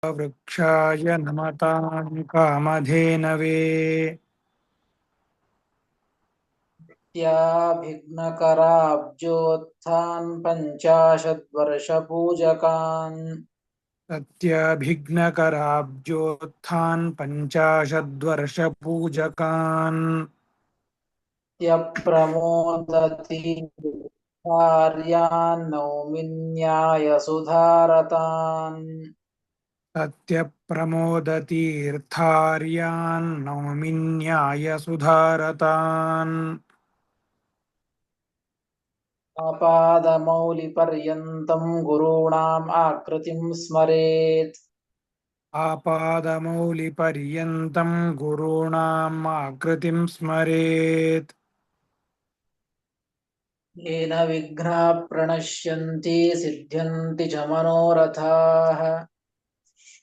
वृक्षाय नमतां कामधेनवे नित्याभिघ्नकराब्जोत्थान् पञ्चाशद्वर्षपूजकान् सत्यभिघ्नकराब्जोत्थान् 50 वर्षपूजकान् त्यप्रमोदति कार्यान् नौमिन्यायसुधारतान् सत्यप्रमोदतीर्थार्यान् नौमिन्यायसुधारतान् आपादमौलिपर्यन्तं गुरूणाम् आकृतिं स्मरेत् आपादमौलिपर्यन्तं गुरूणाम् आकृतिं स्मरेत् येन विघ्नाः प्रणश्यन्ति सिद्ध्यन्ति च मनोरथाः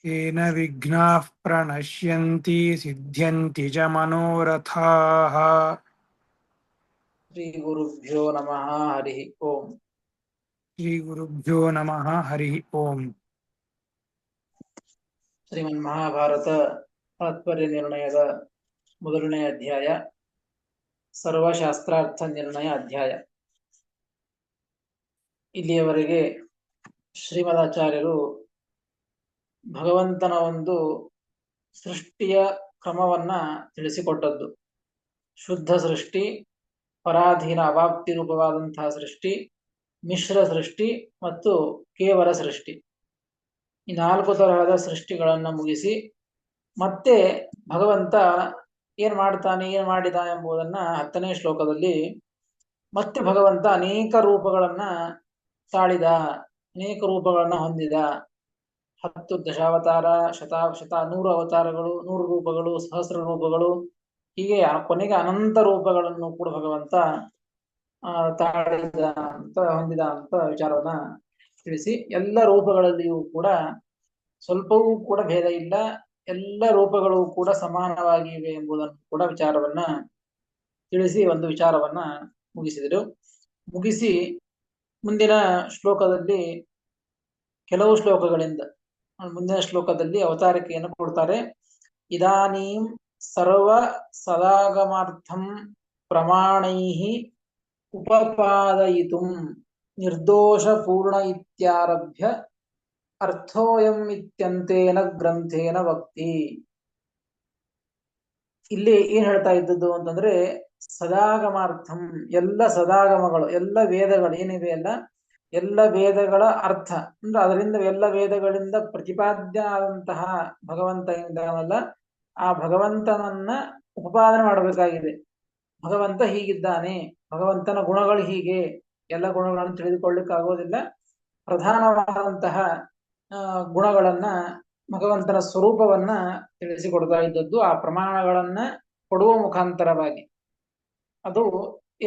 येन विघ्नाः प्रणश्यन्ति सिद्ध्यन्ति च मनोरथाः श्रीगुरुभ्यो नमः हरिः ओम् श्रीगुरुभ्यो नमः हरिः ओम् ಶ್ರೀಮನ್ಮಹಾಭಾರತ ತಾತ್ಪರ್ಯ ನಿರ್ಣಯದ ಮೊದಲನೇ ಅಧ್ಯಾಯ ಸರ್ವಶಾಸ್ತ್ರಾರ್ಥ ನಿರ್ಣಯ ಅಧ್ಯಾಯ. ಇಲ್ಲಿಯವರೆಗೆ ಶ್ರೀಮದಾಚಾರ್ಯರು ಭಗವಂತನ ಒಂದು ಸೃಷ್ಟಿಯ ಕ್ರಮವನ್ನ ತಿಳಿಸಿಕೊಟ್ಟದ್ದು. ಶುದ್ಧ ಸೃಷ್ಟಿ, ಪರಾಧೀನ ಅವಾಪ್ತಿ ರೂಪವಾದಂತಹ ಸೃಷ್ಟಿ, ಮಿಶ್ರ ಸೃಷ್ಟಿ ಮತ್ತು ಕೇವಲ ಸೃಷ್ಟಿ, ಈ 4 ತರಹದ ಸೃಷ್ಟಿಗಳನ್ನ ಮುಗಿಸಿ ಮತ್ತೆ ಭಗವಂತ ಏನ್ ಮಾಡ್ತಾನೆ, ಏನ್ ಮಾಡಿದ ಎಂಬುದನ್ನ 10ನೇ ಶ್ಲೋಕದಲ್ಲಿ ಮತ್ತೆ ಭಗವಂತ ಅನೇಕ ರೂಪಗಳನ್ನ ತಾಳಿದ, ಅನೇಕ ರೂಪಗಳನ್ನ ಹೊಂದಿದ. 10 ದಶಾವತಾರ, 100 ಅವತಾರಗಳು, 100 ರೂಪಗಳು, ಸಹಸ್ರ ರೂಪಗಳು, ಹೀಗೆ ಕೊನೆಗೆ ಅನಂತ ರೂಪಗಳನ್ನು ಕೂಡ ಭಗವಂತ ತಾಳಿದ ಅಂತ, ಹೊಂದಿದ ಅಂತ ವಿಚಾರವನ್ನ ತಿಳಿಸಿ, ಎಲ್ಲ ರೂಪಗಳಲ್ಲಿಯೂ ಕೂಡ ಸ್ವಲ್ಪವೂ ಕೂಡ ಭೇದ ಇಲ್ಲ, ಎಲ್ಲ ರೂಪಗಳು ಕೂಡ ಸಮಾನವಾಗಿವೆ ಎಂಬುದನ್ನು ಕೂಡ ವಿಚಾರವನ್ನ ತಿಳಿಸಿ ಒಂದು ವಿಚಾರವನ್ನ ಮುಗಿಸಿದರು. ಮುಗಿಸಿ ಮುಂದಿನ ಶ್ಲೋಕದಲ್ಲಿ ಕೆಲವು ಶ್ಲೋಕಗಳಿಂದ ಮುಂದಿನ ಶ್ಲೋಕದಲ್ಲಿ ಅವತಾರಿಕೆಯನ್ನು ಕೊಡ್ತಾರೆ. ಇದಾನೀಂ ಸರ್ವ ಸದಾಗಮಾರ್ಥಂ ಪ್ರಮಾಣೈಃ ಉಪಪಾದಯಿತುಂ ನಿರ್ದೋಷ ಪೂರ್ಣ ಇತ್ಯಾರಭ್ಯ ಅರ್ಥೋಯಂ ಇತ್ಯಂತೇನ ಗ್ರಂಥೇನ ವಕ್ತಿ. ಇಲ್ಲಿ ಏನ್ ಹೇಳ್ತಾ ಇದ್ದದ್ದು ಅಂತಂದ್ರೆ, ಸದಾಗಮಾರ್ಥಂ, ಎಲ್ಲ ಸದಾಗಮಗಳು, ಎಲ್ಲ ವೇದಗಳು ಏನಿವೆ ಅಲ್ಲ, ಎಲ್ಲ ವೇದಗಳ ಅರ್ಥ ಅಂದ್ರೆ ಅದರಿಂದ ಎಲ್ಲ ವೇದಗಳಿಂದ ಪ್ರತಿಪಾದ್ಯ ಆದಂತಹ ಭಗವಂತ ಇದ್ದಾನಲ್ಲ, ಆ ಭಗವಂತನನ್ನ ಉಪಪಾದನೆ ಮಾಡಬೇಕಾಗಿದೆ. ಭಗವಂತ ಹೀಗಿದ್ದಾನೆ, ಭಗವಂತನ ಗುಣಗಳು ಹೀಗೆ, ಎಲ್ಲ ಗುಣಗಳನ್ನು ತಿಳಿದುಕೊಳ್ಳಿಕ್ಕೆ ಆಗೋದಿಲ್ಲ. ಪ್ರಧಾನವಾದಂತಹ ಗುಣಗಳನ್ನ, ಭಗವಂತನ ಸ್ವರೂಪವನ್ನ ತಿಳಿಸಿಕೊಡ್ತಾ ಇದ್ದದ್ದು ಆ ಪ್ರಮಾಣಗಳನ್ನ ಕೊಡುವ ಮುಖಾಂತರವಾಗಿ. ಅದು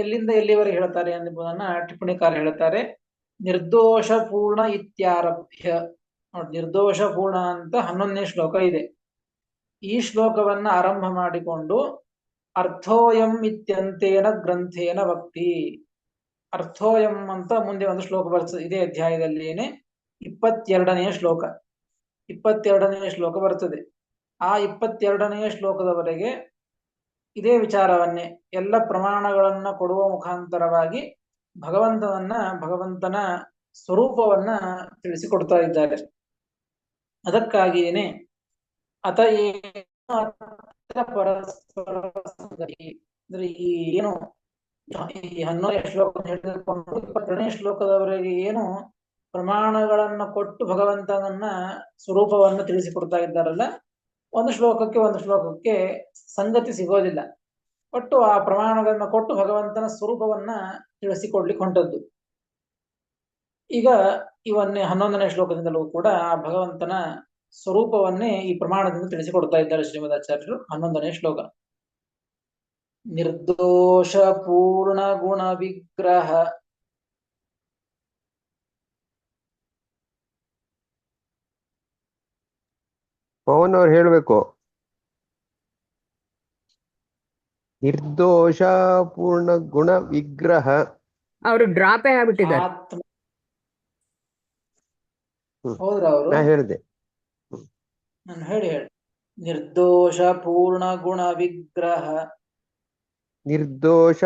ಎಲ್ಲಿಂದ ಎಲ್ಲಿವರೆಗೆ ಹೇಳ್ತಾರೆ ಎಂಬುದನ್ನ ಟಿಪ್ಪಣಿಕಾರ ಹೇಳ್ತಾರೆ. ನಿರ್ದೋಷ ಪೂರ್ಣ ಇತ್ಯಾರಭ್ಯ. ನೋಡಿ, ನಿರ್ದೋಷ ಪೂರ್ಣ ಅಂತ 11ನೇ ಶ್ಲೋಕ ಇದೆ. ಈ ಶ್ಲೋಕವನ್ನ ಆರಂಭ ಮಾಡಿಕೊಂಡು ಅರ್ಥೋಯಂ ಇತ್ಯಂತೇನ ಗ್ರಂಥೇನ ವಕ್ತಿ. ಅರ್ಥೋಯಂ ಅಂತ ಮುಂದೆ ಒಂದು ಶ್ಲೋಕ ಬರ್ತದೆ ಇದೇ ಅಧ್ಯಾಯದಲ್ಲಿಯೇನೆ, 22ನೇ ಶ್ಲೋಕ. 22ನೇ ಶ್ಲೋಕ ಬರ್ತದೆ. ಆ 22ನೇ ಶ್ಲೋಕದವರೆಗೆ ಇದೇ ವಿಚಾರವನ್ನೇ ಎಲ್ಲ ಪ್ರಮಾಣಗಳನ್ನ ಕೊಡುವ ಮುಖಾಂತರವಾಗಿ ಭಗವಂತನ ಸ್ವರೂಪವನ್ನ ತಿಳಿಸಿಕೊಡ್ತಾ ಇದ್ದಾರೆ. ಅದಕ್ಕಾಗಿಯೇನೆ ಅತ ಪರಸ್ಪರ ಅಂದ್ರೆ ಈ ಏನು ಈ 11ನೇ ಶ್ಲೋಕ ಹಿಡಿದುಕೊಂಡು 22ನೇ ಶ್ಲೋಕದವರೆಗೆ ಏನು ಪ್ರಮಾಣಗಳನ್ನ ಕೊಟ್ಟು ಭಗವಂತನನ್ನ ಸ್ವರೂಪವನ್ನು ತಿಳಿಸಿಕೊಡ್ತಾ ಇದ್ದಾರಲ್ಲ, ಒಂದು ಶ್ಲೋಕಕ್ಕೆ ಸಂಗತಿ ಸಿಗೋದಿಲ್ಲ. ಒಟ್ಟು ಆ ಪ್ರಮಾಣಗಳನ್ನ ಕೊಟ್ಟು ಭಗವಂತನ ಸ್ವರೂಪವನ್ನ ತಿಳಿಸಿಕೊಡ್ಲಿಕ್ಕೆ ಹೊಂಟದ್ದು. ಈಗ ಇವನ್ನೇ 11ನೇ ಶ್ಲೋಕದಿಂದಲೂ ಕೂಡ ಆ ಭಗವಂತನ ಸ್ವರೂಪವನ್ನೇ ಈ ಪ್ರಮಾಣದಿಂದ ತಿಳಿಸಿಕೊಡ್ತಾ ಇದ್ದಾರೆ ಶ್ರೀಮದಾಚಾರ್ಯರು. 11ನೇ ಶ್ಲೋಕ. ನಿರ್ದೋಷ ಪೂರ್ಣ ಗುಣ ವಿಗ್ರಹ ಪವನ್ ಅವ್ರು ಹೇಳ್ಬೇಕು. ನಿರ್ದೋಷ ಪೂರ್ಣ ಗುಣ ವಿಗ್ರಹ. ಅವರು ಡ್ರಾಪೇ ಆಗ್ಬಿಟ್ಟಿದ್ದಾರೆ. ಆತ್ಮ. ಹೌದ್ರ ಅವರು ನಾ ಹೇಳಿದೆ. ನಾನು ಹೇಳಿ ನಿರ್ದೋಷ ಪೂರ್ಣ ಗುಣ ವಿಗ್ರಹ ನಿರ್ದೋಷ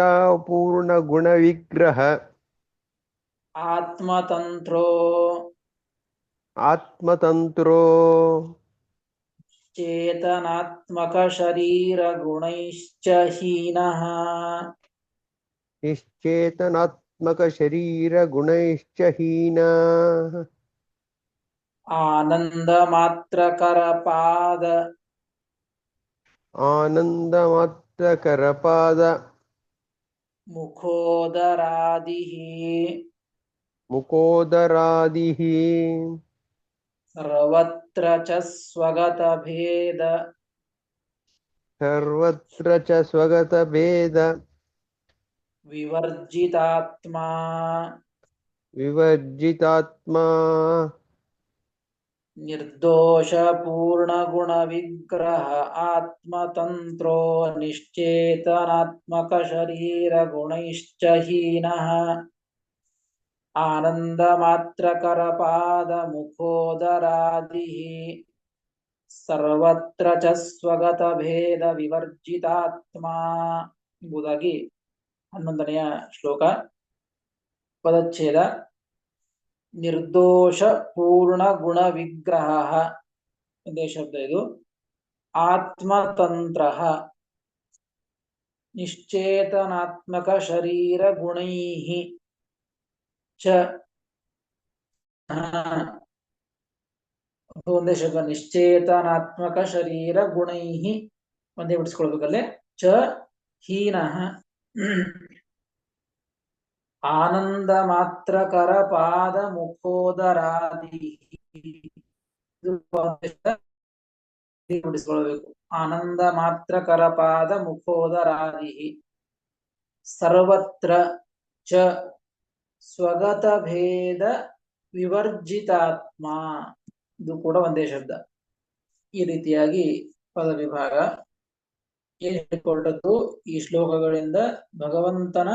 ಪೂರ್ಣ ಗುಣ ವಿಗ್ರಹ ಆತ್ಮತಂತ್ರೋ ಆತ್ಮತಂತ್ರೋ ಚೇತನಾತ್ಮಕ ಶರೀರ ಗುಣೈಶ್ಚ ಹೀನಃ ನಿಶ್ಚೇತನಾತ್ಮಕ ಶರೀರ ಗುಣೈಶ್ಚ ಹೀನ ಆನಂದ ಮಾತ್ರಕರ ಪಾದ ಆನಂದ ಮಾತ್ರ ಕರಪಾದ ಮುಖೋದರಾದಿ ಮುಕೋದರಾದಿ ಸರ್ವತ್ರ ಚ ಸ್ವಗತ ಭೇದ ಸರ್ವತ್ರ ಚ ಸ್ವಗತ ಭೇದ ವಿವರ್ಜಿತಾತ್ಮ ವಿವರ್ಜಿತಾತ್ಮ ನಿರ್ದೋಷ ಪೂರ್ಣ ಗುಣ ವಿಗ್ರಹ ಆತ್ಮತಂತ್ರೋ ನಿಶ್ಚೇತನಾತ್ಮಕ ಶರೀರ ಗುಣೈಶ್ಚ ಹೀನಃ ಆನಂದ ಮಾತ್ರಕರ ಪಾದ ಮುಖೋದರಾದಿ ಸರ್ವತ್ರ ಚ ಸ್ವಗತ ಭೇದ ವಿವರ್ಜಿತಾತ್ಮ ಎಂಬುದಾಗಿ 11ನೆಯ ಶ್ಲೋಕ. ಪದಚ್ಛೇದ. ನಿರ್ದೋಷ ಪೂರ್ಣ ಗುಣ ವಿಗ್ರಹ ಒಂದೇ ಶಬ್ದ ಇದು. ಆತ್ಮತಂತ್ರ ನಿಶ್ಚೇತನಾತ್ಮಕ ಶರೀರ ಗುಣೈ ಚ ಒಂದೇ ಶಬ್ದ ನಿಶ್ಚೇತನಾತ್ಮಕ ಶರೀರ ಗುಣೈ ಒಂದೇ ಬಿಡಿಸ್ಕೊಳ್ಬೇಕಲ್ಲೇ. ಚ ಹೀನಃ ಆನಂದ ಮಾತ್ರಕರ ಪಾದ ಮುಖೋದರಾದಿ ಬಿಡಿಸ್ಕೊಳ್ಬೇಕು. ಆನಂದ ಮಾತ್ರಕರ ಪಾದ ಮುಖೋದರಾದಿ ಸರ್ವತ್ರ ಚ ಸ್ವಗತ ಭೇದ ವಿವರ್ಜಿತಾತ್ಮ ಇದು ಕೂಡ ಒಂದೇ ಶಬ್ದ. ಈ ರೀತಿಯಾಗಿ ಪದ ವಿಭಾಗ ಏನ್ ಹೇಳಿಕೊಟ್ಟದ್ದು ಈ ಶ್ಲೋಕಗಳಿಂದ ಭಗವಂತನ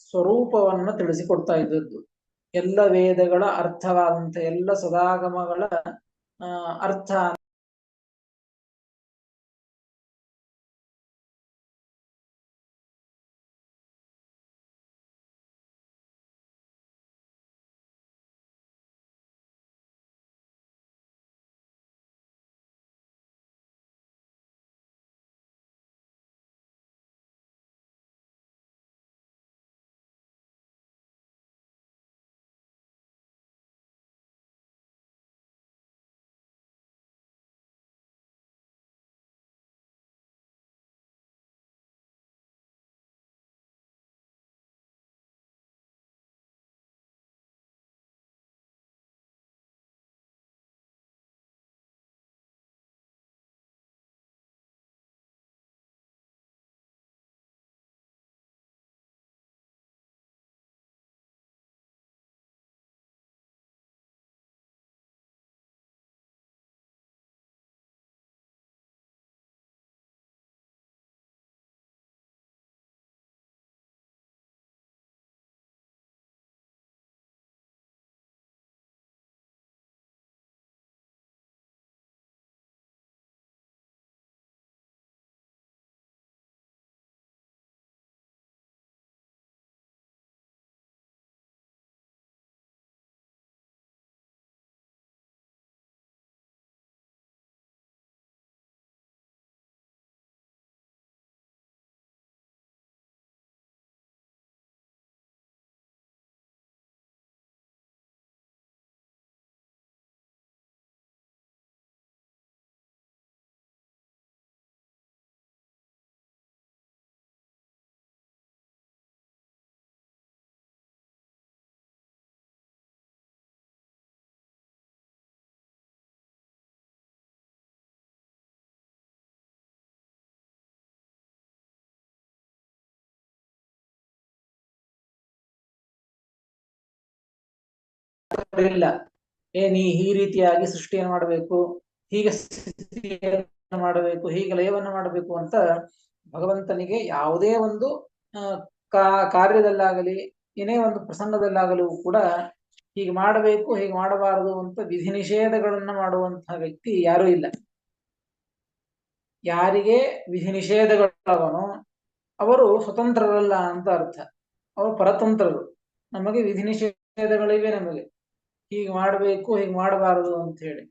ಸ್ವರೂಪವನ್ನು ತಿಳಿಸಿಕೊಡ್ತಾ ಇದ್ದದ್ದು. ಎಲ್ಲ ವೇದಗಳ ಅರ್ಥವಾದಂಥ ಎಲ್ಲ ಸದಾಗಮಗಳ ಅರ್ಥ ಇಲ್ಲ. ನೀ ಈ ರೀತಿಯಾಗಿ ಸೃಷ್ಟಿಯನ್ನು ಮಾಡಬೇಕು, ಹೀಗೆ ಮಾಡಬೇಕು, ಹೀಗೆ ಲಯವನ್ನು ಮಾಡಬೇಕು ಅಂತ ಭಗವಂತನಿಗೆ ಯಾವುದೇ ಒಂದು ಕಾರ್ಯದಲ್ಲಾಗಲಿ ಏನೇ ಒಂದು ಪ್ರಸಂಗದಲ್ಲಾಗಲೂ ಕೂಡ ಹೀಗೆ ಮಾಡಬೇಕು ಹೀಗೆ ಮಾಡಬಾರದು ಅಂತ ವಿಧಿ ನಿಷೇಧಗಳನ್ನ ಮಾಡುವಂತಹ ವ್ಯಕ್ತಿ ಯಾರೂ ಇಲ್ಲ. ಯಾರಿಗೆ ವಿಧಿ ನಿಷೇಧಗಳವನೋ ಅವರು ಸ್ವತಂತ್ರರಲ್ಲ ಅಂತ ಅರ್ಥ. ಅವರು ಪರತಂತ್ರರು. ನಮಗೆ ವಿಧಿ ನಿಷೇಧಗಳಿವೆ, ನಮಗೆ ಹೀಗೆ ಮಾಡಬೇಕು ಹೀಗೆ ಮಾಡಬಾರದು ಅಂತ ಹೇಳಿ.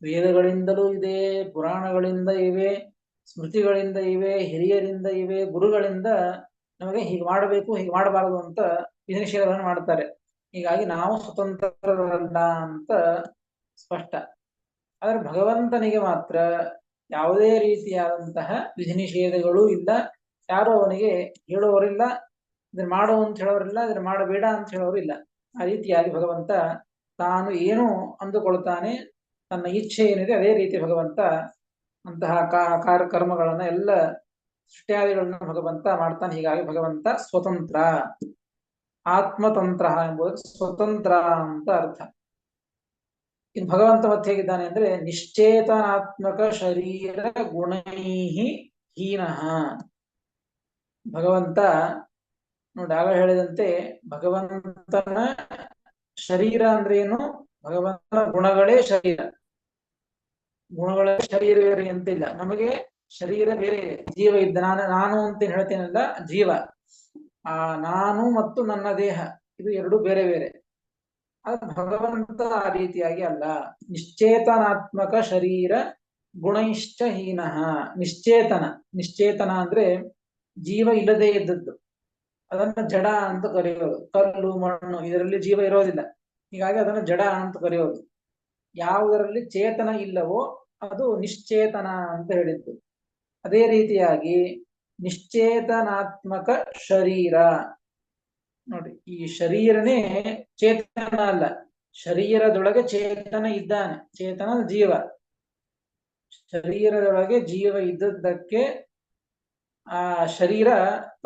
ವೇದಗಳಿಂದಲೂ ಇದೆ, ಪುರಾಣಗಳಿಂದ ಇವೆ, ಸ್ಮೃತಿಗಳಿಂದ ಇವೆ, ಹಿರಿಯರಿಂದ ಇವೆ, ಗುರುಗಳಿಂದ ನಮಗೆ ಹೀಗೆ ಮಾಡಬೇಕು ಹೀಗೆ ಮಾಡಬಾರದು ಅಂತ ವಿಧಿ ನಿಷೇಧಗಳನ್ನು ಮಾಡ್ತಾರೆ. ಹೀಗಾಗಿ ನಾವು ಸ್ವತಂತ್ರರಲ್ಲ ಅಂತ ಸ್ಪಷ್ಟ. ಆದರೆ ಭಗವಂತನಿಗೆ ಮಾತ್ರ ಯಾವುದೇ ರೀತಿಯಾದಂತಹ ವಿಧಿ ನಿಷೇಧಗಳೂ ಇಲ್ಲ. ಯಾರು ಅವನಿಗೆ ಹೇಳುವವರಿಲ್ಲ, ಇದನ್ನ ಮಾಡು ಅಂತ ಹೇಳೋರಿಲ್ಲ, ಇದನ್ನ ಮಾಡಬೇಡ ಅಂತ ಹೇಳೋರು ಇಲ್ಲ. ಆ ರೀತಿಯಾಗಿ ಭಗವಂತ ತಾನು ಏನು ಅಂದುಕೊಳ್ತಾನೆ, ತನ್ನ ಇಚ್ಛೆ ಏನಿದೆ ಅದೇ ರೀತಿ ಭಗವಂತ ಅಂತಹ ಕರ್ಮಗಳನ್ನ ಎಲ್ಲ ಸೃಷ್ಟ್ಯಾದಿಗಳನ್ನ ಭಗವಂತ ಮಾಡ್ತಾನೆ. ಹೀಗಾಗಿ ಭಗವಂತ ಸ್ವತಂತ್ರ, ಆತ್ಮತಂತ್ರ ಎಂಬುದು ಸ್ವತಂತ್ರ ಅಂತ ಅರ್ಥ. ಇನ್ನು ಭಗವಂತ ಮತ್ತೆ ಹೇಗಿದ್ದಾನೆ ಅಂದ್ರೆ ನಿಶ್ಚೇತನಾತ್ಮಕ ಶರೀರ ಗುಣೈಹಿ ಹೀನಃ. ಭಗವಂತ ನೋಡಿ ಆಗ ಹೇಳಿದಂತೆ ಭಗವಂತನ ಶರೀರ ಅಂದ್ರೆ ಏನು? ಭಗವಂತನ ಗುಣಗಳೇ ಶರೀರ. ಗುಣಗಳೇ ಶರೀರ ಬೇರೆ ಅಂತಿಲ್ಲ. ನಮಗೆ ಶರೀರ ಬೇರೆ, ಜೀವ ಇದ್ದ ನಾನು ಅಂತ ಹೇಳ್ತೇನಲ್ಲ, ಜೀವ. ಆ ನಾನು ಮತ್ತು ನನ್ನ ದೇಹ ಇದು ಎರಡು ಬೇರೆ ಬೇರೆ. ಅದು ಭಗವಂತ ಆ ರೀತಿಯಾಗಿ ಅಲ್ಲ. ನಿಶ್ಚೇತನಾತ್ಮಕ ಶರೀರ ಗುಣೈಶ್ಚ ಹೀನಃ. ನಿಶ್ಚೇತನ ಅಂದ್ರೆ ಜೀವ ಇಲ್ಲದೆ ಇದ್ದದ್ದು, ಅದನ್ನ ಜಡ ಅಂತ ಕರೆಯೋದು. ಕಲ್ಲು ಮಣ್ಣು ಇದರಲ್ಲಿ ಜೀವ ಇರೋದಿಲ್ಲ, ಹೀಗಾಗಿ ಅದನ್ನು ಜಡ ಅಂತ ಕರೆಯೋದು. ಯಾವುದರಲ್ಲಿ ಚೇತನ ಇಲ್ಲವೋ ಅದು ನಿಶ್ಚೇತನ ಅಂತ ಹೇಳಿದ್ದು. ಅದೇ ರೀತಿಯಾಗಿ ನಿಶ್ಚೇತನಾತ್ಮಕ ಶರೀರ ನೋಡಿ, ಈ ಶರೀರನೇ ಚೇತನ ಅಲ್ಲ, ಶರೀರದೊಳಗೆ ಚೇತನ ಇದ್ದಾನೆ. ಚೇತನ ಜೀವ. ಶರೀರದೊಳಗೆ ಜೀವ ಇದ್ದದ್ದಕ್ಕೆ ಆ ಶರೀರ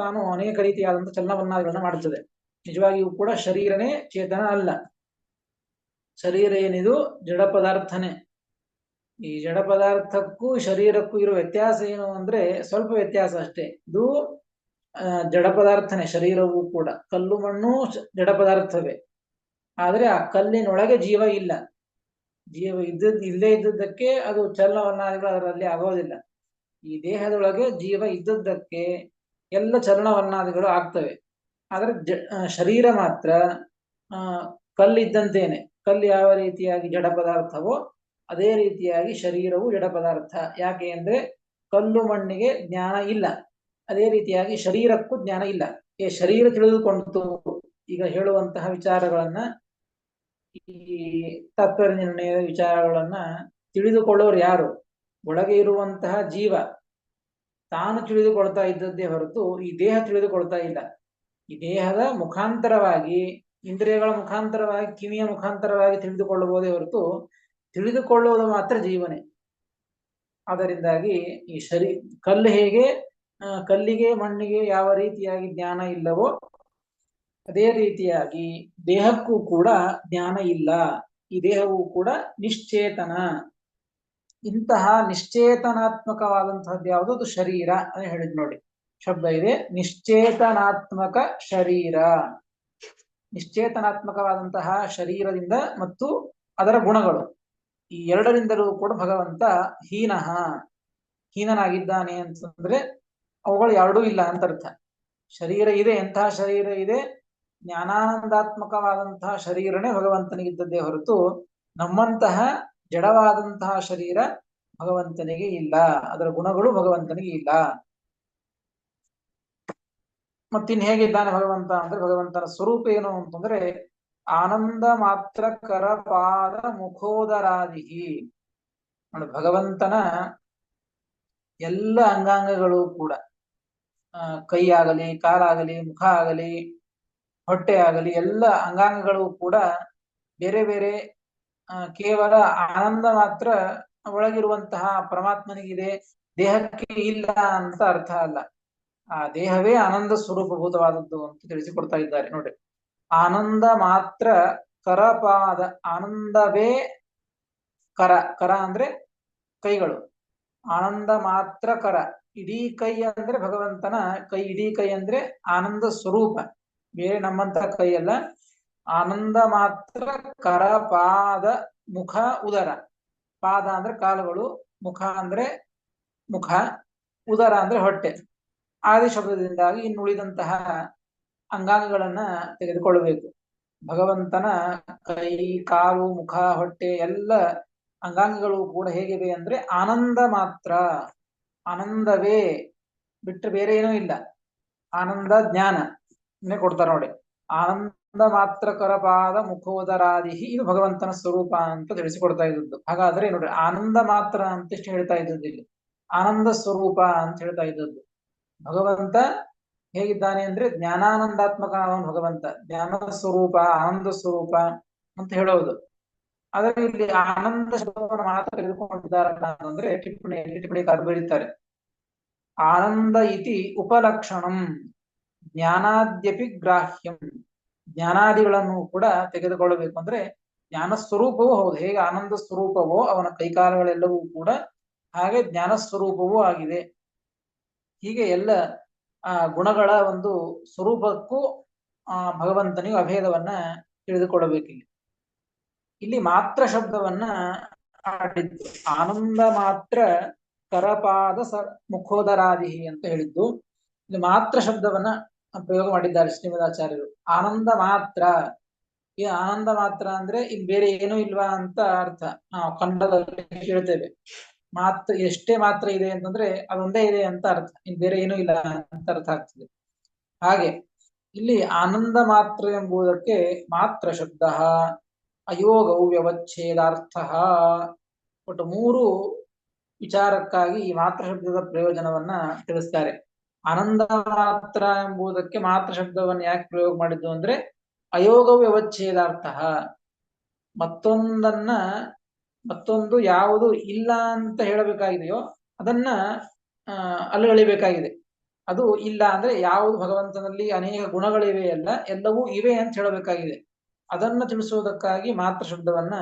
ತಾನು ಅನೇಕ ರೀತಿಯಾದಂತಹ ಚಲನವಲನಗಳನ್ನ ಮಾಡುತ್ತದೆ. ನಿಜವಾಗಿಯೂ ಕೂಡ ಶರೀರನೇ ಚೇತನ ಅಲ್ಲ. ಶರೀರ ಏನಿದು ಜಡ ಪದಾರ್ಥನೇ. ಈ ಜಡ ಪದಾರ್ಥಕ್ಕೂ ಶರೀರಕ್ಕೂ ಇರೋ ವ್ಯತ್ಯಾಸ ಏನು ಅಂದ್ರೆ ಸ್ವಲ್ಪ ವ್ಯತ್ಯಾಸ ಅಷ್ಟೇ. ಇದು ಜಡ ಪದಾರ್ಥನೇ, ಶರೀರವೂ ಕೂಡ. ಕಲ್ಲು ಮಣ್ಣು ಜಡ ಪದಾರ್ಥವೇ, ಆದ್ರೆ ಆ ಕಲ್ಲಿನೊಳಗೆ ಜೀವ ಇಲ್ಲ. ಜೀವ ಇಲ್ಲೇ ಇದ್ದದ್ದಕ್ಕೆ ಅದು ಚಲನವಲನಾದಿಗಳು ಅದರಲ್ಲಿ ಆಗೋದಿಲ್ಲ. ಈ ದೇಹದೊಳಗೆ ಜೀವ ಇದ್ದದ್ದಕ್ಕೆ ಎಲ್ಲ ಚಲನವಲನಾದಿಗಳು ಆಗ್ತವೆ. ಆದ್ರೆ ಶರೀರ ಮಾತ್ರ ಕಲ್ಲಿದ್ದಂತೇನೆ. ಕಲ್ಲು ಯಾವ ರೀತಿಯಾಗಿ ಜಡ ಪದಾರ್ಥವೋ ಅದೇ ರೀತಿಯಾಗಿ ಶರೀರವು ಜಡ ಪದಾರ್ಥ. ಯಾಕೆ ಅಂದ್ರೆ ಕಲ್ಲು ಮಣ್ಣಿಗೆ ಜ್ಞಾನ ಇಲ್ಲ, ಅದೇ ರೀತಿಯಾಗಿ ಶರೀರಕ್ಕೂ ಜ್ಞಾನ ಇಲ್ಲ. ಈ ಶರೀರ ತಿಳಿದುಕೊಂಡು ಈಗ ಹೇಳುವಂತಹ ವಿಚಾರಗಳನ್ನ, ಈ ತತ್ವ ನಿರ್ಣಯದ ವಿಚಾರಗಳನ್ನ ತಿಳಿದುಕೊಳ್ಳೋರು ಯಾರು? ಒಳಗೆ ಇರುವಂತಹ ಜೀವ ತಾನು ತಿಳಿದುಕೊಳ್ತಾ ಇದ್ದದ್ದೇ ಹೊರತು ಈ ದೇಹ ತಿಳಿದುಕೊಳ್ತಾ ಇಲ್ಲ. ಈ ದೇಹದ ಮುಖಾಂತರವಾಗಿ, ಇಂದ್ರಿಯಗಳ ಮುಖಾಂತರವಾಗಿ, ಕಿವಿಯ ಮುಖಾಂತರವಾಗಿ ತಿಳಿದುಕೊಳ್ಳಬಹುದೇ ಹೊರತು ತಿಳಿದುಕೊಳ್ಳುವುದು ಮಾತ್ರ ಜೀವನೇ. ಆದ್ದರಿಂದಾಗಿ ಈ ಕಲ್ಲು ಹೇಗೆ ಕಲ್ಲಿಗೆ ಮಣ್ಣಿಗೆ ಯಾವ ರೀತಿಯಾಗಿ ಜ್ಞಾನ ಇಲ್ಲವೋ ಅದೇ ರೀತಿಯಾಗಿ ದೇಹಕ್ಕೂ ಕೂಡ ಜ್ಞಾನ ಇಲ್ಲ. ಈ ದೇಹವೂ ಕೂಡ ನಿಶ್ಚೇತನ. ಇಂತಹ ನಿಶ್ಚೇತನಾತ್ಮಕವಾದಂತಹದ್ದು ಯಾವುದು? ಅದು ಶರೀರ ಅಂತ ಹೇಳಿದ್ ನೋಡಿ. ಶಬ್ದ ಇದೆ, ನಿಶ್ಚೇತನಾತ್ಮಕ ಶರೀರ. ನಿಶ್ಚೇತನಾತ್ಮಕವಾದಂತಹ ಶರೀರದಿಂದ ಮತ್ತು ಅದರ ಗುಣಗಳು ಈ ಎರಡರಿಂದಲೂ ಕೂಡ ಭಗವಂತ ಹೀನನಾಗಿದ್ದಾನೆ ಅಂತಂದ್ರೆ ಅವುಗಳು ಎರಡೂ ಇಲ್ಲ ಅಂತ ಅರ್ಥ. ಶರೀರ ಇದೆ, ಎಂತಹ ಶರೀರ ಇದೆ? ಜ್ಞಾನಾನಂದಾತ್ಮಕವಾದಂತಹ ಶರೀರನೇ ಭಗವಂತನಿಗಿದ್ದದ್ದೇ ಹೊರತು ನಮ್ಮಂತಹ ಜಡವಾದಂತಹ ಶರೀರ ಭಗವಂತನಿಗೆ ಇಲ್ಲ. ಅದರ ಗುಣಗಳು ಭಗವಂತನಿಗೆ ಇಲ್ಲ. ಮತ್ತಿನ್ ಹೇಗಿದ್ದಾನೆ ಭಗವಂತ ಅಂದ್ರೆ ಭಗವಂತನ ಸ್ವರೂಪ ಏನು ಅಂತಂದ್ರೆ ಆನಂದ ಮಾತ್ರ ಕರಪಾದ ಮುಖೋದರಾದಿ. ನೋಡಿ, ಭಗವಂತನ ಎಲ್ಲ ಅಂಗಾಂಗಗಳು ಕೂಡ, ಕೈ ಆಗಲಿ, ಕಾಲಾಗಲಿ, ಮುಖ ಆಗಲಿ, ಹೊಟ್ಟೆ ಆಗಲಿ, ಎಲ್ಲ ಅಂಗಾಂಗಗಳು ಕೂಡ ಬೇರೆ ಬೇರೆ ಕೇವಲ ಆನಂದ ಮಾತ್ರ ಒಳಗಿರುವಂತಹ ಪರಮಾತ್ಮನಿಗಿದೆ, ದೇಹಕ್ಕೆ ಇಲ್ಲ ಅಂತ ಅರ್ಥ ಅಲ್ಲ. ಆ ದೇಹವೇ ಆನಂದ ಸ್ವರೂಪಭೂತವಾದದ್ದು ಅಂತ ತಿಳಿಸಿಕೊಡ್ತಾ ಇದ್ದಾರೆ ನೋಡಿ. ಆನಂದ ಮಾತ್ರ ಕರಪಾದ. ಆನಂದವೇ ಕರ ಅಂದ್ರೆ ಕೈಗಳು. ಆನಂದ ಮಾತ್ರ ಕರ. ಇಡೀ ಕೈ ಅಂದ್ರೆ ಭಗವಂತನ ಕೈ. ಇಡೀ ಕೈ ಅಂದ್ರೆ ಆನಂದ ಸ್ವರೂಪ, ಬೇರೆ ನಮ್ಮಂತಹ ಕೈ ಅಲ್ಲ. ಆನಂದ ಮಾತ್ರ ಕರ ಪಾದ ಮುಖ ಉದರ. ಪಾದ ಅಂದ್ರೆ ಕಾಲುಗಳು, ಮುಖ ಅಂದ್ರೆ ಮುಖ, ಉದರ ಅಂದ್ರೆ ಹೊಟ್ಟೆ. ಆದಿ ಶಬ್ದದಿಂದಾಗಿ ಇನ್ನುಳಿದಂತಹ ಅಂಗಾಂಗಗಳನ್ನ ತೆಗೆದುಕೊಳ್ಳಬೇಕು. ಭಗವಂತನ ಕೈ, ಕಾಲು, ಮುಖ, ಹೊಟ್ಟೆ ಎಲ್ಲ ಅಂಗಾಂಗಗಳು ಕೂಡ ಹೇಗಿವೆ ಅಂದ್ರೆ ಆನಂದ ಮಾತ್ರ, ಆನಂದವೇ ಬಿಟ್ಟು ಬೇರೆ ಏನೂ ಇಲ್ಲ. ಆನಂದ ಜ್ಞಾನ ಕೊಡ್ತಾರೆ ನೋಡಿ. ಆನಂದ ಮಾತ್ರ ಕರಪಾದ ಮುಖೋದರಾದಿ, ಇದು ಭಗವಂತನ ಸ್ವರೂಪ ಅಂತ ತಿಳಿಸಿಕೊಡ್ತಾ ಇದ್ದದ್ದು. ಹಾಗಾದ್ರೆ ನೋಡ್ರಿ, ಆನಂದ ಮಾತ್ರ ಅಂತಿಷ್ಟು ಹೇಳ್ತಾ ಇದ್ದದ್ದು ಇಲ್ಲಿ, ಆನಂದ ಸ್ವರೂಪ ಅಂತ ಹೇಳ್ತಾ ಇದ್ದದ್ದು. ಭಗವಂತ ಹೇಗಿದ್ದಾನೆ ಅಂದ್ರೆ ಜ್ಞಾನಾನಂದಾತ್ಮಕ ಭಗವಂತ, ಜ್ಞಾನ ಸ್ವರೂಪ, ಆನಂದ ಸ್ವರೂಪ ಅಂತ ಹೇಳೋದು. ಆದರೆ ಇಲ್ಲಿ ಆನಂದ ಶಬ್ದವನ್ನು ಮಾತ್ರ ತೆಗೆದುಕೊಂಡಿದ್ದಾರಲ್ಲ ಅಂದ್ರೆ ಟಿಪ್ಪಣಿಕಾರರು ಬರೀತಾರೆ, ಆನಂದ ಇತಿ ಉಪಲಕ್ಷಣಂ ಜ್ಞಾನಾದ್ಯಪಿ ಗ್ರಾಹ್ಯಂ. ಜ್ಞಾನಾದಿಗಳನ್ನು ಕೂಡ ತೆಗೆದುಕೊಳ್ಳಬೇಕು ಅಂದ್ರೆ ಜ್ಞಾನ ಸ್ವರೂಪವೂ ಹೌದು. ಹೇಗೆ ಆನಂದ ಸ್ವರೂಪವೋ ಅವನ ಕೈಕಾಲಗಳೆಲ್ಲವೂ ಕೂಡ ಹಾಗೆ ಜ್ಞಾನ ಸ್ವರೂಪವೂ ಆಗಿದೆ. ಹೀಗೆ ಎಲ್ಲ ಗುಣಗಳ ಒಂದು ಸ್ವರೂಪಕ್ಕೂ ಭಗವಂತನಿಗೂ ಅಭೇದವನ್ನ ತಿಳಿದುಕೊಳ್ಳಬೇಕಿಲ್ಲಿ. ಇಲ್ಲಿ ಮಾತ್ರ ಶಬ್ದವನ್ನ ಆಡಿದ್ದು, ಆನಂದ ಮಾತ್ರ ಕರಪಾದ ಮುಖೋದರಾದಿ ಅಂತ ಹೇಳಿದ್ದು. ಇಲ್ಲಿ ಮಾತ್ರ ಶಬ್ದವನ್ನ ಪ್ರಯೋಗ ಮಾಡಿದ್ದಾರೆ ಶ್ರೀಮದಾಚಾರ್ಯರು. ಆನಂದ ಮಾತ್ರ, ಈ ಆನಂದ ಮಾತ್ರ ಅಂದ್ರೆ ಇನ್ ಬೇರೆ ಏನೂ ಇಲ್ವಾ ಅಂತ ಅರ್ಥ. ನಾವು ಕನ್ನಡದಲ್ಲಿ ಹೇಳ್ತೇವೆ, ಮಾತ್ರ ಎಷ್ಟೇ ಮಾತ್ರ ಇದೆ ಅಂತಂದ್ರೆ ಅದೊಂದೇ ಇದೆ ಅಂತ ಅರ್ಥ, ಇನ್ ಬೇರೆ ಏನೂ ಇಲ್ಲ ಅಂತ ಅರ್ಥ ಆಗ್ತದೆ. ಹಾಗೆ ಇಲ್ಲಿ ಆನಂದ ಮಾತ್ರ ಎಂಬುದಕ್ಕೆ ಮಾತ್ರ ಶಬ್ದ ಅಯೋಗವು ವ್ಯವಚ್ಛೇದಾರ್ಥ. ಒಟ್ಟು 3 ವಿಚಾರಕ್ಕಾಗಿ ಈ ಮಾತ್ರ ಶಬ್ದದ ಪ್ರಯೋಜನವನ್ನ ತಿಳಿಸ್ತಾರೆ. ಆನಂದ ಮಾತ್ರ ಎಂಬುದಕ್ಕೆ ಮಾತ್ರ ಶಬ್ದವನ್ನು ಯಾಕೆ ಪ್ರಯೋಗ ಮಾಡಿದ್ದು ಅಂದ್ರೆ ಅಯೋಗ ವ್ಯವಚ್ಛೇದಾರ್ಥ. ಮತ್ತೊಂದು ಯಾವುದು ಇಲ್ಲ ಅಂತ ಹೇಳಬೇಕಾಗಿದೆಯೋ ಅದನ್ನ ಅಲ್ಲಗಳಿಬೇಕಾಗಿದೆ. ಅದು ಇಲ್ಲ ಅಂದ್ರೆ ಯಾವುದು ಭಗವಂತನಲ್ಲಿ ಅನೇಕ ಗುಣಗಳಿವೆ ಅಲ್ಲ, ಎಲ್ಲವೂ ಇವೆ ಅಂತ ಹೇಳಬೇಕಾಗಿದೆ. ಅದನ್ನು ತಿಳಿಸುವುದಕ್ಕಾಗಿ ಮಾತ್ರ ಶಬ್ದವನ್ನ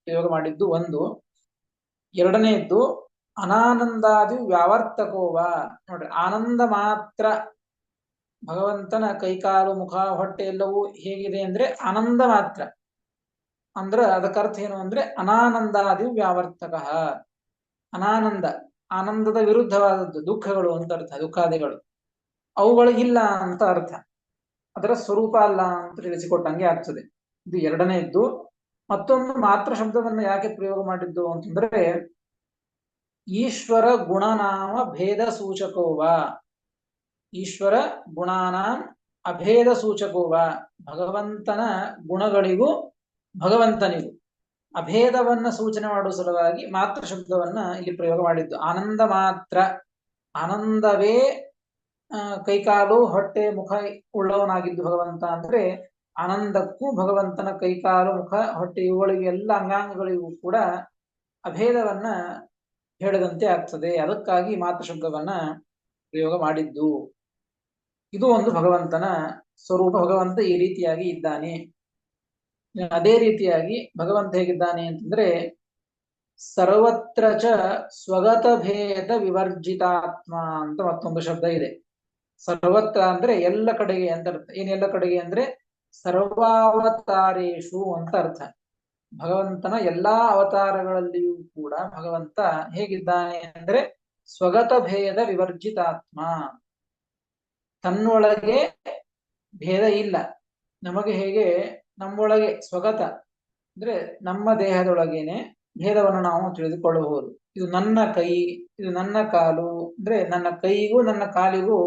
ಪ್ರಯೋಗ ಮಾಡಿದ್ದು ಒಂದು. ಎರಡನೆಯದ್ದು ಅನಾನಂದಾದಿ ವ್ಯಾವರ್ತಕೋವ. ನೋಡ್ರಿ, ಆನಂದ ಮಾತ್ರ ಭಗವಂತನ ಕೈಕಾಲು, ಮುಖ, ಹೊಟ್ಟೆ ಎಲ್ಲವೂ ಹೇಗಿದೆ ಅಂದ್ರೆ ಆನಂದ ಮಾತ್ರ. ಅಂದ್ರ ಅದಕ್ಕರ್ಥ ಏನು ಅಂದ್ರೆ ಅನಾನಂದಾದಿ ವ್ಯಾವರ್ತಕ. ಅನಾನಂದ, ಆನಂದದ ವಿರುದ್ಧವಾದದ್ದು ದುಃಖಗಳು ಅಂತ ಅರ್ಥ, ದುಃಖಾದಿಗಳು ಅವುಗಳಿಗಿಲ್ಲ ಅಂತ ಅರ್ಥ, ಅದರ ಸ್ವರೂಪ ಅಲ್ಲ ಅಂತ ತಿಳಿಸಿಕೊಟ್ಟಂಗೆ ಆಗ್ತದೆ. ಇದು ಎರಡನೆಯದ್ದು. ಮತ್ತೊಂದು ಮಾತ್ರ ಶಬ್ದವನ್ನು ಯಾಕೆ ಪ್ರಯೋಗ ಮಾಡಿದ್ದು ಅಂತಂದ್ರೆ ಈಶ್ವರ ಗುಣನಾಮ ಭೇದ ಸೂಚಕೋವ. ಈಶ್ವರ ಗುಣಾನಾಂ ಅಭೇದ ಸೂಚಕೋವ. ಭಗವಂತನ ಗುಣಗಳಿಗೂ ಭಗವಂತನಿಗೂ ಅಭೇದವನ್ನ ಸೂಚನೆ ಮಾಡುವ ಸಲುವಾಗಿ ಮಾತ್ರ ಶಬ್ದವನ್ನ ಇಲ್ಲಿ ಪ್ರಯೋಗ ಮಾಡಿದ್ದು. ಆನಂದ ಮಾತ್ರ, ಆನಂದವೇ ಕೈಕಾಲು, ಹೊಟ್ಟೆ, ಮುಖ ಉಳ್ಳವನಾಗಿದ್ದು ಭಗವಂತ ಅಂದ್ರೆ ಆನಂದಕ್ಕೂ ಭಗವಂತನ ಕೈಕಾಲು, ಮುಖ, ಹೊಟ್ಟೆ ಇವುಗಳಿಗೆ ಎಲ್ಲ ಅಂಗಾಂಗಗಳಿಗೂ ಕೂಡ ಅಭೇದವನ್ನ ಹೇಳಿದಂತೆ ಆಗ್ತದೆ. ಅದಕ್ಕಾಗಿ ಮಾತ್ರ ಶಬ್ದವನ್ನ ಪ್ರಯೋಗ ಮಾಡಿದ್ದು. ಇದು ಒಂದು ಭಗವಂತನ ಸ್ವರೂಪ. ಭಗವಂತ ಈ ರೀತಿಯಾಗಿ ಇದ್ದಾನೆ. ಅದೇ ರೀತಿಯಾಗಿ ಭಗವಂತ ಹೇಗಿದ್ದಾನೆ ಅಂತಂದ್ರೆ ಸರ್ವತ್ರ ಚ ಸ್ವಗತ ಭೇದ ವಿವರ್ಜಿತಾತ್ಮ ಅಂತ ಮತ್ತೊಂದು ಶಬ್ದ ಇದೆ. ಸರ್ವತ್ರ ಅಂದ್ರೆ ಎಲ್ಲ ಕಡೆಗೆ ಅಂತ ಅರ್ಥ. ಏನೆಲ್ಲ ಕಡೆಗೆ ಅಂದ್ರೆ ಸರ್ವಾವತಾರೇಶು ಅಂತ ಅರ್ಥ. ಭಗವಂತನ ಎಲ್ಲಾ ಅವತಾರಗಳಲ್ಲಿಯೂ ಕೂಡ ಭಗವಂತ ಹೇಗಿದ್ದಾನೆ ಅಂದ್ರೆ ಸ್ವಗತ ಭೇದ ವಿವರ್ಜಿತಾತ್ಮ. ತನ್ನೊಳಗೆ ಭೇದ ಇಲ್ಲ. ನಮಗೆ ಹೇಗೆ ನಮ್ಮೊಳಗೆ ಸ್ವಗತ ಅಂದ್ರೆ ನಮ್ಮ ದೇಹದೊಳಗೇನೆ ಭೇದವನ್ನು ನಾವು ತಿಳಿದುಕೊಳ್ಳಬಹುದು. ಇದು ನನ್ನ ಕೈ, ಇದು ನನ್ನ ಕಾಲು ಅಂದ್ರೆ ನನ್ನ ಕೈಗೂ ನನ್ನ ಕಾಲಿಗೂ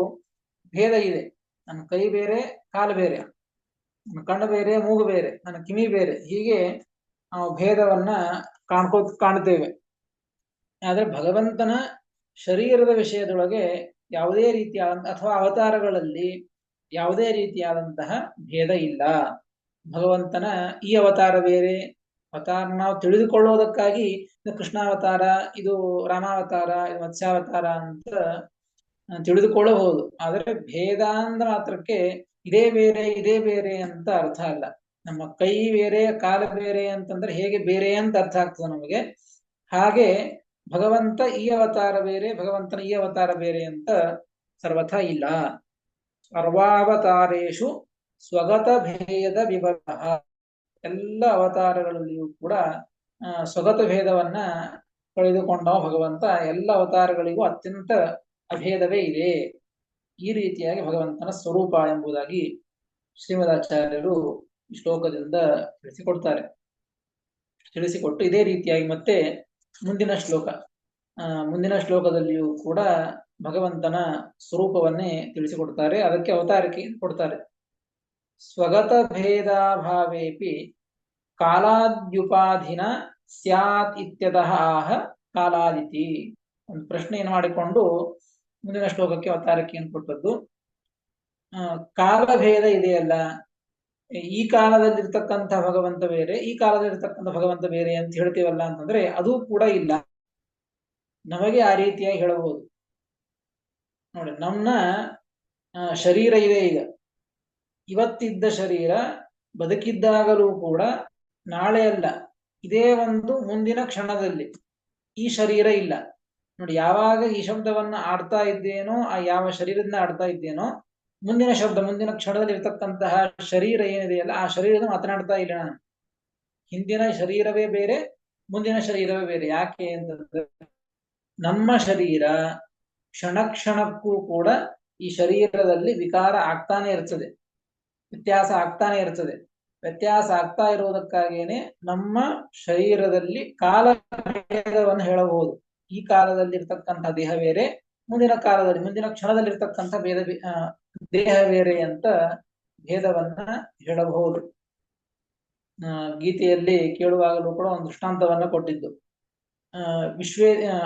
ಭೇದ ಇದೆ. ನನ್ನ ಕೈ ಬೇರೆ, ಕಾಲು ಬೇರೆ, ನನ್ನ ಕಣ್ಣು ಬೇರೆ, ಮೂಗು ಬೇರೆ, ನನ್ನ ಕಿವಿ ಬೇರೆ. ಹೀಗೆ ನಾವು ಭೇದವನ್ನ ಕಾಣ್ತೇವೆ. ಆದ್ರೆ ಭಗವಂತನ ಶರೀರದ ವಿಷಯದೊಳಗೆ ಯಾವುದೇ ರೀತಿಯಾದ ಅಥವಾ ಅವತಾರಗಳಲ್ಲಿ ಯಾವುದೇ ರೀತಿಯಾದಂತಹ ಭೇದ ಇಲ್ಲ. ಭಗವಂತನ ಈ ಅವತಾರ ಬೇರೆ, ಅವತಾರ ನಾವು ತಿಳಿದುಕೊಳ್ಳುವುದಕ್ಕಾಗಿ ಇದು ಕೃಷ್ಣಾವತಾರ, ಇದು ರಾಮಾವತಾರ, ಇದು ಮತ್ಸ್ಯಾವತಾರ ಅಂತ ತಿಳಿದುಕೊಳ್ಳಬಹುದು. ಆದರೆ ಭೇದ ಅಂದ ಮಾತ್ರಕ್ಕೆ ಇದೇ ಬೇರೆ ಇದೇ ಬೇರೆ ಅಂತ ಅರ್ಥ ಅಲ್ಲ. ನಮ್ಮ ಕೈ ಬೇರೆ, ಕಾಲು ಬೇರೆ ಅಂತಂದ್ರೆ ಹೇಗೆ ಬೇರೆ ಅಂತ ಅರ್ಥ ಆಗ್ತದೆ ನಮಗೆ, ಹಾಗೆ ಭಗವಂತ ಈ ಅವತಾರ ಬೇರೆ, ಭಗವಂತನ ಈ ಅವತಾರ ಬೇರೆ ಅಂತ ಸರ್ವಥಾ ಇಲ್ಲ. ಸರ್ವಾವತಾರೇಶು ಸ್ವಗತ ಭೇದ ವಿವರ. ಎಲ್ಲ ಅವತಾರಗಳಲ್ಲಿಯೂ ಕೂಡ ಸ್ವಗತ ಭೇದವನ್ನ ಕಳೆದುಕೊಂಡವ ಭಗವಂತ. ಎಲ್ಲ ಅವತಾರಗಳಿಗೂ ಅತ್ಯಂತ ಅಭೇದವೇ ಇದೆ. ಈ ರೀತಿಯಾಗಿ ಭಗವಂತನ ಸ್ವರೂಪ ಎಂಬುದಾಗಿ ಶ್ರೀಮದಾಚಾರ್ಯರು ಈ ಶ್ಲೋಕದಿಂದ ತಿಳಿಸಿಕೊಟ್ಟು ಇದೇ ರೀತಿಯಾಗಿ ಮತ್ತೆ ಮುಂದಿನ ಶ್ಲೋಕದಲ್ಲಿಯೂ ಕೂಡ ಭಗವಂತನ ಸ್ವರೂಪವನ್ನೇ ತಿಳಿಸಿಕೊಡ್ತಾರೆ. ಅದಕ್ಕೆ ಅವತಾರಿಕೆ ಕೊಡ್ತಾರೆ. ಸ್ವಗತ ಭೇದಾಭಾವೇಪಿ ಕಾಲಾದ್ಯುಪಾಧಿನ ಸ್ಯಾತ್ ಇತ್ಯತಃ ಆಹ ಕಾಲಾದಿತಿ. ಒಂದು ಪ್ರಶ್ನೆಯನ್ನು ಮಾಡಿಕೊಂಡು ಮುಂದಿನ ಶ್ಲೋಕಕ್ಕೆ ಅವತಾರಿಕೆಯನ್ನು ಕೊಟ್ಟದ್ದು. ಕಾಲಭೇದ ಇದೆಯಲ್ಲ, ಈ ಕಾಲದಲ್ಲಿರ್ತಕ್ಕಂಥ ಭಗವಂತ ಬೇರೆ, ಈ ಕಾಲದಲ್ಲಿರ್ತಕ್ಕಂಥ ಭಗವಂತ ಬೇರೆ ಅಂತ ಹೇಳ್ತೀವಲ್ಲ ಅಂತಂದ್ರೆ ಅದು ಕೂಡ ಇಲ್ಲ. ನಮಗೆ ಆ ರೀತಿಯಾಗಿ ಹೇಳಬಹುದು. ನೋಡಿ, ನಮ್ಮ ಶರೀರ ಇದೆ. ಈಗ ಇವತ್ತಿದ್ದ ಶರೀರ ಬದುಕಿದ್ದಾಗಲೂ ಕೂಡ ನಾಳೆ ಅಲ್ಲ, ಇದೇ ಒಂದು ಮುಂದಿನ ಕ್ಷಣದಲ್ಲಿ ಈ ಶರೀರ ಇಲ್ಲ. ನೋಡಿ, ಯಾವಾಗ ಈ ಶಬ್ದವನ್ನ ಆಡ್ತಾ ಇದ್ದೇನೋ, ಆ ಯಾವ ಶರೀರದಿಂದ ಆಡ್ತಾ ಇದ್ದೇನೋ, ಮುಂದಿನ ಶಬ್ದ ಮುಂದಿನ ಕ್ಷಣದಲ್ಲಿ ಇರ್ತಕ್ಕಂತಹ ಶರೀರ ಏನಿದೆಯಲ್ಲ, ಆ ಶರೀರದ ಮಾತನಾಡ್ತಾ ಇಲ್ಲ ನಾನು. ಹಿಂದಿನ ಶರೀರವೇ ಬೇರೆ, ಮುಂದಿನ ಶರೀರವೇ ಬೇರೆ. ಯಾಕೆ ಅಂತಂದ್ರೆ ನಮ್ಮ ಶರೀರ ಕ್ಷಣ ಕ್ಷಣಕ್ಕೂ ಕೂಡ ಈ ಶರೀರದಲ್ಲಿ ವಿಕಾರ ಆಗ್ತಾನೆ ಇರ್ತದೆ, ವ್ಯತ್ಯಾಸ ಆಗ್ತಾನೆ ಇರ್ತದೆ. ವ್ಯತ್ಯಾಸ ಆಗ್ತಾ ಇರುವುದಕ್ಕಾಗೇನೆ ನಮ್ಮ ಶರೀರದಲ್ಲಿ ಕಾಲಭೇದವನ್ನು ಹೇಳಬಹುದು. ಈ ಕಾಲದಲ್ಲಿ ಇರ್ತಕ್ಕಂಥ ದೇಹ ಬೇರೆ, ಮುಂದಿನ ಕ್ಷಣದಲ್ಲಿ ಇರ್ತಕ್ಕಂಥ ದೇಹ ಬೇರೆ ಅಂತ ಭೇದವನ್ನ ಹೇಳಬಹುದು. ಗೀತೆಯಲ್ಲಿ ಕೇಳುವಾಗಲೂ ಕೂಡ ಒಂದು ದೃಷ್ಟಾಂತವನ್ನ ಕೊಟ್ಟಿದ್ದು.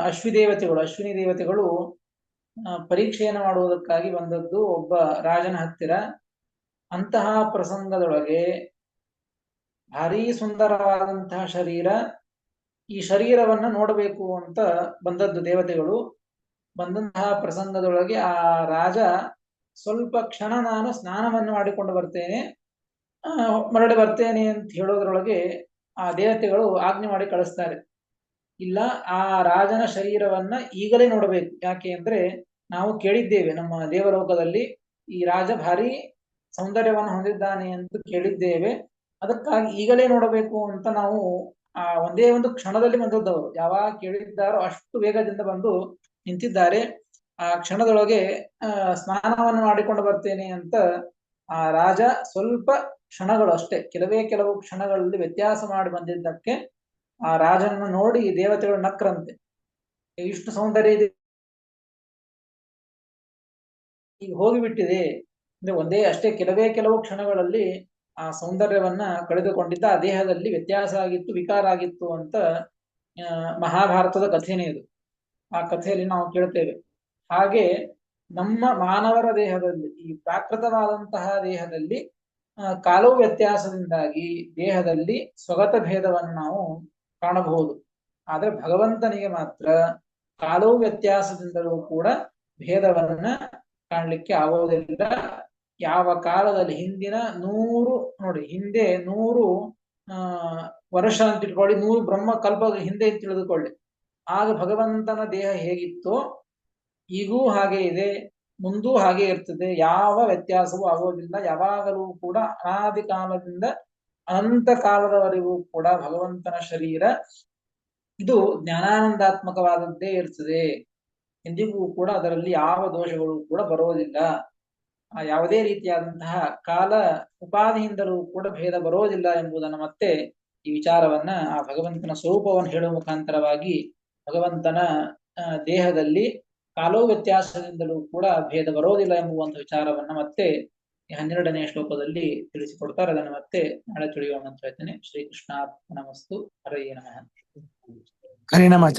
ಅಶ್ವಿನಿ ದೇವತೆಗಳು ಪರೀಕ್ಷೆಯನ್ನು ಮಾಡುವುದಕ್ಕಾಗಿ ಬಂದದ್ದು ಒಬ್ಬ ರಾಜನ ಹತ್ತಿರ. ಅಂತಹ ಪ್ರಸಂಗದೊಳಗೆ ಭಾರೀ ಸುಂದರವಾದಂತಹ ಶರೀರ, ಈ ಶರೀರವನ್ನ ನೋಡಬೇಕು ಅಂತ ಬಂದದ್ದು ದೇವತೆಗಳು. ಬಂದಂತಹ ಪ್ರಸಂಗದೊಳಗೆ ಆ ರಾಜ ಸ್ವಲ್ಪ ಕ್ಷಣ ನಾನು ಸ್ನಾನವನ್ನು ಮಾಡಿಕೊಂಡು ಬರ್ತೇನೆ, ಮರಳಿ ಬರ್ತೇನೆ ಅಂತ ಹೇಳೋದ್ರೊಳಗೆ ಆ ದೇವತೆಗಳು ಆಜ್ಞೆ ಮಾಡಿ ಕಳಿಸ್ತಾರೆ. ಇಲ್ಲ, ಆ ರಾಜನ ಶರೀರವನ್ನ ಈಗಲೇ ನೋಡಬೇಕು. ಯಾಕೆ ಅಂದ್ರೆ ನಾವು ಕೇಳಿದ್ದೇವೆ, ನಮ್ಮ ದೇವಲೋಕದಲ್ಲಿ ಈ ರಾಜ ಭಾರಿ ಸೌಂದರ್ಯವನ್ನು ಹೊಂದಿದ್ದಾನೆ ಅಂತ ಕೇಳಿದ್ದೇವೆ, ಅದಕ್ಕಾಗಿ ಈಗಲೇ ನೋಡಬೇಕು ಅಂತ ನಾವು ಒಂದೇ ಒಂದು ಕ್ಷಣದಲ್ಲಿ ಬಂದದ್ದವರು. ಯಾವಾಗ ಕೇಳಿದ್ದಾರೋ ಅಷ್ಟು ವೇಗದಿಂದ ಬಂದು ನಿಂತಿದ್ದಾರೆ. ಆ ಕ್ಷಣದೊಳಗೆ ಸ್ನಾನವನ್ನು ಮಾಡಿಕೊಂಡು ಬರ್ತೇನೆ ಅಂತ ಆ ರಾಜ ಸ್ವಲ್ಪ ಕ್ಷಣಗಳು ಅಷ್ಟೇ, ಕೆಲವು ಕ್ಷಣಗಳಲ್ಲಿ ವ್ಯತ್ಯಾಸ ಮಾಡಿ ಬಂದಿದ್ದಕ್ಕೆ ಆ ರಾಜನನ್ನು ನೋಡಿ ದೇವತೆಗಳು ನಕ್ರಂತೆ. ಇಷ್ಟು ಸೌಂದರ್ಯ ಇದೆ, ಈಗ ಹೋಗಿಬಿಟ್ಟಿದೆ ಅಂದ್ರೆ ಅಷ್ಟೇ ಕೆಲವು ಕ್ಷಣಗಳಲ್ಲಿ ಆ ಸೌಂದರ್ಯವನ್ನ ಕಳೆದುಕೊಂಡಿದ್ದ, ಆ ದೇಹದಲ್ಲಿ ವ್ಯತ್ಯಾಸ ಆಗಿತ್ತು, ವಿಕಾರ ಆಗಿತ್ತು ಅಂತ ಮಹಾಭಾರತದ ಕಥೆನೇ ಇದು. ಆ ಕಥೆಯಲ್ಲಿ ನಾವು ಕೇಳ್ತೇವೆ. ಹಾಗೆ ನಮ್ಮ ಮಾನವರ ದೇಹದಲ್ಲಿ, ಈ ಪ್ರಾಕೃತವಾದಂತಹ ದೇಹದಲ್ಲಿ ಕಾಲವು ವ್ಯತ್ಯಾಸದಿಂದಾಗಿ ದೇಹದಲ್ಲಿ ಸ್ವಗತ ಭೇದವನ್ನು ನಾವು ಕಾಣಬಹುದು. ಆದ್ರೆ ಭಗವಂತನಿಗೆ ಮಾತ್ರ ಕಾಲವು ವ್ಯತ್ಯಾಸದಿಂದಲೂ ಕೂಡ ಭೇದವನ್ನ ಕಾಣಲಿಕ್ಕೆ ಆಗೋದಿಲ್ಲ. ಯಾವ ಕಾಲದಲ್ಲಿ ಹಿಂದೆ 100 ವರ್ಷ ಅಂತ ಇಟ್ಕೊಳ್ಳಿ, 100 ಬ್ರಹ್ಮ ಕಲ್ಪ ಹಿಂದೆ ತಿಳಿದುಕೊಳ್ಳಿ, ಆಗ ಭಗವಂತನ ದೇಹ ಹೇಗಿತ್ತೋ ಈಗೂ ಹಾಗೆ ಇದೆ, ಮುಂದೂ ಹಾಗೆ ಇರ್ತದೆ. ಯಾವ ವ್ಯತ್ಯಾಸವೂ ಆಗೋದಿಲ್ಲ. ಯಾವಾಗಲೂ ಕೂಡ ಅನಾದಿ ಕಾಲದಿಂದ ಅನಂತ ಕಾಲದವರೆಗೂ ಕೂಡ ಭಗವಂತನ ಶರೀರ ಇದು ಜ್ಞಾನಾನಂದಾತ್ಮಕವಾದದ್ದೇ ಇರ್ತದೆ. ಎಂದಿಗೂ ಕೂಡ ಅದರಲ್ಲಿ ಯಾವ ದೋಷಗಳು ಕೂಡ ಬರೋದಿಲ್ಲ. ಯಾವುದೇ ರೀತಿಯಾದಂತಹ ಕಾಲ ಉಪಾಧಿಯಿಂದಲೂ ಕೂಡ ಭೇದ ಬರೋದಿಲ್ಲ ಎಂಬುದನ್ನು ಮತ್ತೆ ಈ ವಿಚಾರವನ್ನ ಆ ಭಗವಂತನ ಸ್ವರೂಪವನ್ನು ಹೇಳುವ ಮುಖಾಂತರವಾಗಿ ಭಗವಂತನ ದೇಹದಲ್ಲಿ ಕಾಲೋ ವ್ಯತ್ಯಾಸದಿಂದಲೂ ಕೂಡ ಭೇದ ಬರೋದಿಲ್ಲ ಎಂಬುವಂತಹ ವಿಚಾರವನ್ನ ಮತ್ತೆ 12ನೇ ಶ್ಲೋಕದಲ್ಲಿ ತಿಳಿಸಿಕೊಡ್ತಾರೆ. ಅದನ್ನು ಮತ್ತೆ ನಾಳೆ ತಿಳಿಯುವ ಅಂತ ಹೇಳ್ತೇನೆ. ಶ್ರೀಕೃಷ್ಣಾರ್ಪಣಮಸ್ತು. ಹರೇ ನಮಃ. ಹರೇ ನಮಃ.